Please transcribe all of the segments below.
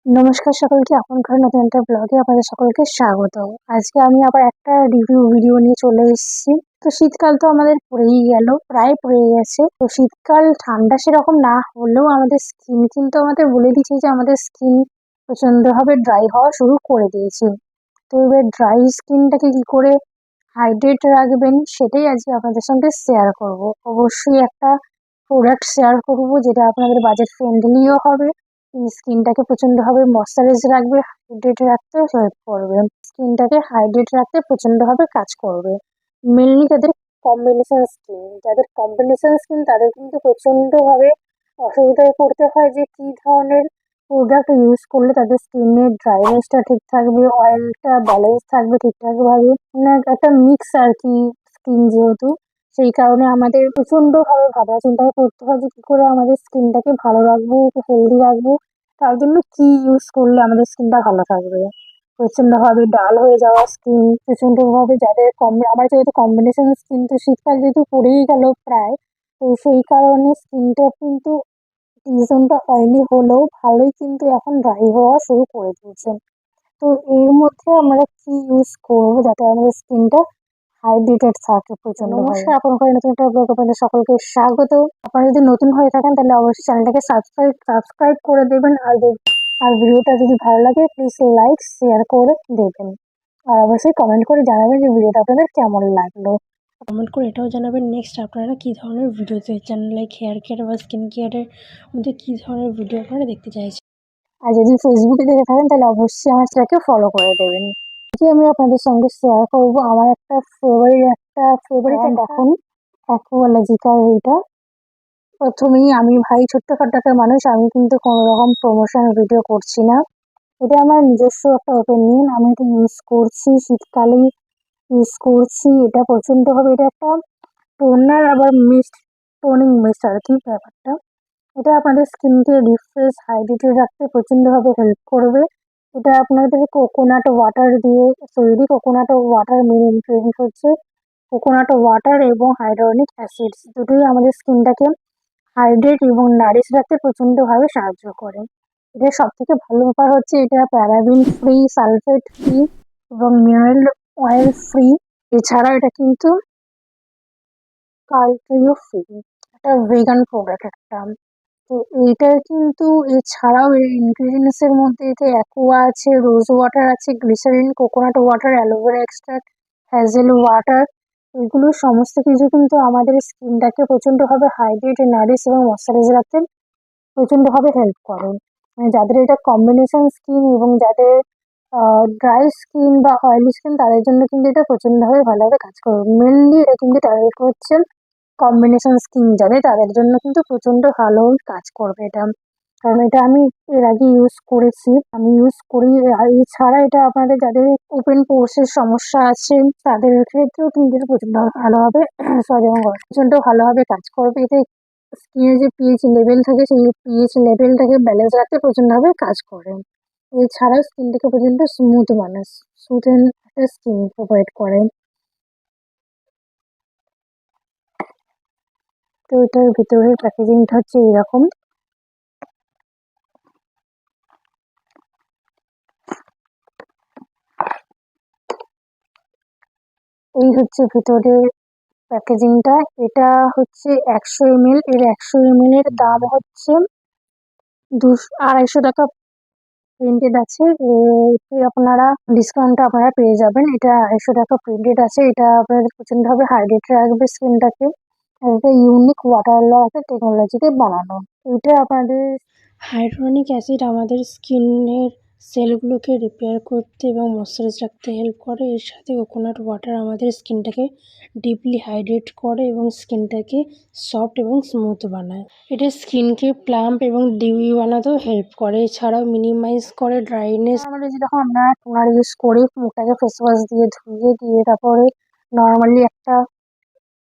নমস্কার সকলকে, এখনকার নতুন একটা ব্লগে আপনাদের সকলকে স্বাগত। আজকে আমি আবার একটা রিভিউ ভিডিও নিয়ে চলে এসেছি। তো শীতকাল তো আমাদের পড়েই গেল, প্রায় পড়ে গেছে। তো শীতকাল ঠান্ডা সেরকম না হলেও আমাদের স্কিন কিন্তু আমাদের বলে দিচ্ছে যে আমাদের স্কিন প্রচন্ডভাবে ড্রাই হওয়া শুরু করে দিয়েছে। তো এবার ড্রাই স্কিনটাকে কি করে হাইড্রেট রাখবেন সেটাই আজকে আপনাদের সঙ্গে শেয়ার করব। অবশ্যই একটা প্রোডাক্ট শেয়ার করব যেটা আপনাদের বাজেট ফ্রেন্ডলিও হবে, স্কিনটাকে প্রচন্ডভাবে ময়শ্চারাইজ রাখবে, হাইড্রেট রাখতে হেল্প করবে, স্কিনটাকে হাইড্রেট রাখতে প্রচন্ডভাবে কাজ করবে। মেনলি যাদের কম্বিনেশন স্কিন তাদের কিন্তু প্রচন্ডভাবে অসুবিধায় পড়তে হয় যে কি ধরনের প্রোডাক্ট ইউজ করলে তাদের স্কিনের ড্রাইনেসটা ঠিক থাকবে, অয়েলটা ব্যালেন্স থাকবে ঠিকঠাক ভাবে। মানে একটা মিক্স আর কি স্কিন, যেহেতু সেই কারণে আমাদের প্রচন্ডভাবে ভাবনা চিন্তায় পড়তে হয় যে কি করে আমাদের স্কিনটাকে ভালো রাখবো, হেলদি রাখবো। তার জন্য কি ইউজ করলে আমাদের স্কিনটা ভালো থাকবে। প্রচন্ডভাবে ডাল হয়ে যাওয়া স্কিন, প্রচন্ডভাবে যাদের আমার যেহেতু কম্বিনেশন স্কিন, তো শীতকাল যেহেতু পড়েই গেল প্রায়, তো সেই কারণে স্কিনটা কিন্তু সিজনটা অয়েলি হলেও ভালোই কিন্তু এখন ড্রাই হওয়া শুরু করে দিয়েছে। তো এর মধ্যে আমরা কি ইউজ করবো যাতে আমাদের স্কিনটা হাইড্রেটেড থাকে প্রচন্ড? নমস্কার, আপনার নতুন একটা ব্লগ আপনাদের সকলকে স্বাগত। আপনারা যদি নতুন হয়ে থাকেন তাহলে অবশ্যই চ্যানেলটাকে সাবস্ক্রাইব করে দেবেন। আর ভিডিওটা যদি ভালো লাগে প্লিজ লাইক শেয়ার করে দেবেন। আর অবশ্যই কমেন্ট করে জানাবেন যে ভিডিওটা আপনাদের কেমন লাগলো। কমেন্ট করে এটাও জানাবেন নেক্সট আপনারা কী ধরনের ভিডিও চান, লাইক হেয়ার কেয়ার বা স্কিন কেয়ারের মধ্যে কী ধরনের ভিডিও আপনারা দেখতে চাইছেন। আর যদি ফেসবুকে দেখে থাকেন তাহলে অবশ্যই আমার সেটাকে ফলো করে দেবেন। আজকে আমি আপনাদের সঙ্গে শেয়ার করবো আমার একটা ফেভারিট এখন অ্যাকুয়ালজিকার। এইটা প্রথমেই আমি ভাই ছোট্টখাটো একটা মানুষ, আমি কিন্তু কোনো রকম প্রমোশন ভিডিও করছি না। এটা আমার নিজস্ব একটা ওপিনিয়ন, আমি এটা ইউজ করছি, শীতকালেই ইউজ করছি। এটা প্রচন্ডভাবে, এটা একটা টোনার আবার টোনিং মিস্ট আর কি ব্যাপারটা। এটা আপনাদের স্কিনকে রিফ্রেশ হাইড্রেটেড রাখতে প্রচন্ডভাবে হেল্প করবে। এটা আপনাদের কোকোনাট ওয়াটার দিয়ে তৈরি। কোকোনাট ওয়াটার মেন ইনগ্রেডিয়েন্ট হচ্ছে কোকোনাট ওয়াটার এবং হাইড্রোনিক অ্যাসিডস, দুটোই আমাদের স্কিনটাকে হাইড্রেট এবং নারিশ রাখতে প্রচন্ডভাবে সাহায্য করে। এটা সব থেকে ভালো ব্যাপার হচ্ছে এটা প্যারাবিন ফ্রি, সালফেট ফ্রি এবং মিনারেল অয়েল ফ্রি। এছাড়া এটা কিন্তু কার্বও ফ্রি, এটা ভেগান প্রোডাক্ট একটা। তো এইটার কিন্তু এছাড়াও এর ইনগ্রিডিয়েন্টস এর মধ্যে এতে অ্যাকোয়া আছে, রোজ ওয়াটার আছে, glycerine, coconut water, aloe vera extract, hazel water. এগুলো সমস্ত কিছু কিন্তু আমাদের স্কিনটাকে প্রচন্ডভাবে হাইড্রেট, নারিশ এবং ময়শ্চারাইজ রাখতে প্রচন্ডভাবে হেল্প করে। মানে যাদের এটা কম্বিনেশন স্কিন এবং যাদের ড্রাই স্কিন বা অয়েলি স্কিন তাদের জন্য কিন্তু এটা প্রচন্ডভাবে ভালোভাবে কাজ করবে। মেনলি এটা কিন্তু টার্গেট করছে কম্বিনেশন স্কিন যাদের, তাদের জন্য কিন্তু প্রচন্ড ভালো কাজ করবে এটা। কারণ এটা আমি এর আগে ইউজ করেছি, আমি ইউজ করি। আর এছাড়া এটা আপনাদের যাদের ওপেন পোর্সের সমস্যা আছে তাদের ক্ষেত্রেও কিন্তু এটা প্রচন্ড ভালোভাবে প্রচন্ড ভালোভাবে কাজ করবে। এতে স্কিনের যে পিএইচ লেভেল থাকে সেই পিএইচ লেভেলটাকে ব্যালেন্স রাখতে প্রচন্ডভাবে কাজ করে। এছাড়াও স্কিনটাকে প্রচন্ড স্মুথ বানায়, স্মুথ একটা স্কিন প্রোভাইড করে। তো এটার ভিতরের প্যাকেজিংটা হচ্ছে এরকম। এই হচ্ছে ভিতরের প্যাকেজিংটা। এটা হচ্ছে 100 ml, এর 100 ml এর দাম হচ্ছে 250 টাকা প্রিন্টেড আছে। এতে আপনারা ডিসকাউন্টটা আপনারা পেয়ে যাবেন। এটা 250 টাকা প্রিন্টেড আছে। এটা আপনাদের প্রচন্ডভাবে হাইড্রেট রাখবে স্কিনটাকে। এটা ইউনিক ওয়াটার লক টেকনোলজিতে বানানো। এটা আপনাদের হাইড্রোনিক অ্যাসিড আমাদের স্কিনের সেলগুলোকে রিপেয়ার করতে এবং ময়শ্চারাইজ রাখতে হেল্প করে। এর সাথে কোকোনাট ওয়াটার আমাদের স্কিনটাকে ডিপলি হাইড্রেট করে এবং স্কিনটাকে সফট এবং স্মুথ বানায়। এটা স্কিনকে প্লাম্প এবং ডিউই বানাতেও হেল্প করে। এছাড়াও মিনিমাইজ করে ড্রাইনেস। নর্মালি যেরকম আমরা টোনার ইউজ করি, মুখটাকে ফেস ওয়াশ দিয়ে ধুয়ে দিয়ে তারপরে নর্মালি একটা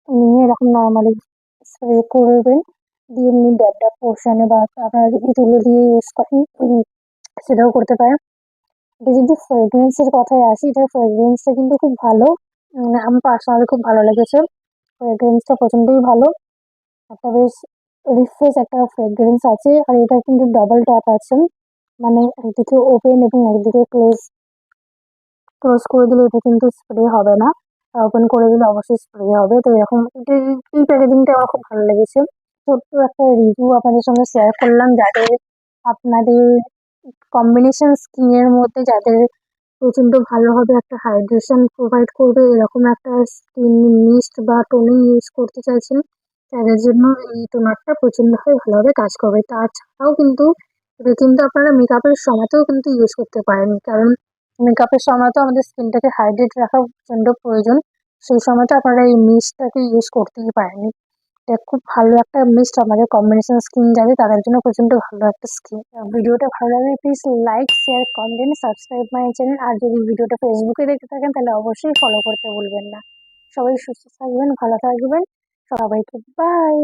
নিয়ে এরকম নর্মালি স্প্রে করবেন, দিয়ে এমনি ড্যাব ড্যাব পোর্শনে বা আপনারা যদি তুলো দিয়ে ইউজ করেন সেটাও করতে পারেন। এটা যদি ফ্রেগরেন্সের কথায় আসি, এটার ফ্রেগরেন্সটা কিন্তু খুব ভালো। আমার পার্সোনালি খুব ভালো লেগেছে, ফ্রেগরেন্সটা প্রচন্ডই ভালো। একটা বেশ রিফ্রেশ একটা ফ্রেগরেন্স আছে। আর এটা কিন্তু ডাবল ট্যাপ আছে, মানে একদিকে ওপেন এবং একদিকে ক্লোজ ক্লোজ করে দিলে এটা কিন্তু স্প্রে হবে না, ওপেন করে দিলে অবশ্যই স্প্রে হবে। তো এরকম এই প্যাকেজিংটা আমার খুব ভালো লেগেছে। ছোট্ট একটা রিভিউ আপনাদের সঙ্গে শেয়ার করলাম, যাদের আপনাদের কম্বিনেশন স্কিনের মধ্যে যাদের প্রচন্ড ভালোভাবে একটা হাইড্রেশন প্রোভাইড করবে এরকম একটা স্কিন মিস্ট বা টোনিং ইউজ করতে চাইছেন, তাদের জন্য এই টোনারটা প্রচন্ডভাবে ভালোভাবে কাজ করবে। তাছাড়াও কিন্তু এটা কিন্তু আপনারা মেকআপের সময়তেও কিন্তু ইউজ করতে পারেন, কারণ মেকআপের সময় তো আমাদের স্কিনটাকে হাইড্রেট রাখা প্রচন্ড প্রয়োজন। সেই সময় তো আপনারা এই মিস্টটাকে ইউজ করতেই পারেন। এটা খুব ভালো একটা মিস্ট, আমাদের কম্বিনেশন স্কিন যাবে তাদের জন্য প্রচন্ড ভালো একটা স্কিন। ভিডিওটা ভালো লাগলে please like, share, comment, subscribe my channel. আর যদি ভিডিওটা ফেসবুকে দেখে থাকেন তাহলে অবশ্যই ফলো করতে ভুলবেন না। সবাই সুস্থ থাকবেন, ভালো থাকবেন, সবাইকে বাই।